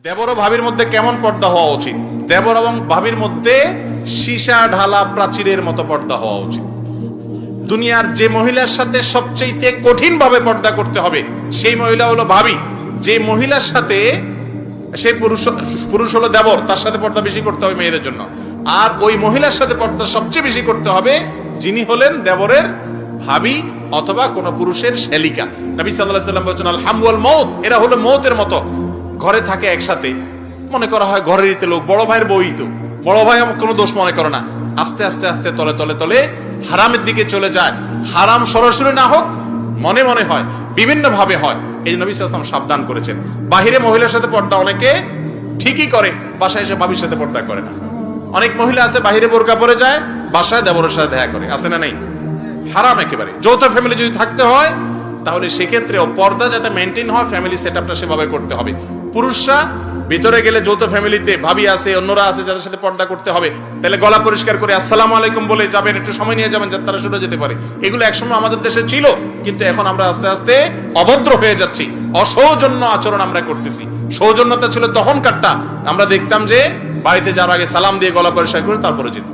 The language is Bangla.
দেবর ও ভাবির মধ্যে কেমন পর্দা হওয়া উচিত? দেবর এবং ভাবির মধ্যে সীসা ঢালা প্রাচীরের মতো পর্দা হওয়া উচিত। দুনিয়ার যে মহিলার সাথে সবচেয়ে কঠিন ভাবে পর্দা করতে হবে সেই মহিলা হলো ভাবি। যে মহিলার সাথে সেই পুরুষ হলো দেবর, তার সাথে পর্দা বেশি করতে হবে মেয়েদের জন্য। আর ওই মহিলার সাথে পর্দা সবচেয়ে বেশি করতে হবে যিনি হলেন দেবরের ভাবি অথবা কোন পুরুষের শ্যালিকা। নবী সাল্লাল্লাহু আলাইহি ওয়াসাল্লাম বলেছেন, আল হামু ওয়াল মউত, এরা হলো মউতের মতো। ঘরে থাকে একসাথে, মনে করা হয় ঘরেরই তো লোক, বড় ভাইয়ের বই তো, বড় ভাই আমার কোনো দোষ মনে করে না। আস্তে আস্তে আস্তে তলে তলে তলে হারামের দিকে চলে যায়। হারাম সরাসরি না হোক, মনে মনে হয়, বিভিন্ন ভাবে হয়। এই নবী সাল্লাল্লাহু আলাইহি ওয়াসাল্লাম সাবধান করেছেন। বাহিরে মহিলার সাথে পর্দা অনেকে ঠিকই করে, বাসায় এসে ভাবির সাথে পর্দা করে না। অনেক মহিলা আছে বাহিরে বোরকা পরে যায়, বাসায় দেবরের সাথে দেখা করে, আছে না নাই? হারাম একেবারে। যৌথ ফ্যামিলি যদি থাকতে হয় তাহলে সেক্ষেত্রেও পর্দা যাতে মেনটেন হয়, ফ্যামিলি সেটআপটা সেভাবে করতে হবে। পুরুষরা ভিতরে গেলে যৌথ ফ্যামিলিতে ভাবি আছে, অন্যরা আছে যাদের সাথে পর্দা করতে হবে, তাহলে গলা পরিষ্কার করে আসসালামু আলাইকুম বলে যাবেন, একটু সময় নিয়ে যাবেন যাতে তারা শুনে যেতে পারে। এগুলো একসময় আমাদের দেশে ছিল, কিন্তু এখন আমরা আস্তে আস্তে অভদ্র হয়ে যাচ্ছি, অসৌজন্য আচরণ আমরা করতেছি। সৌজন্যতা ছিল তখন কাটটা, আমরা দেখতাম যে বাড়িতে যাওয়ার আগে সালাম দিয়ে গলা পরিষ্কার করে তারপরে যেত।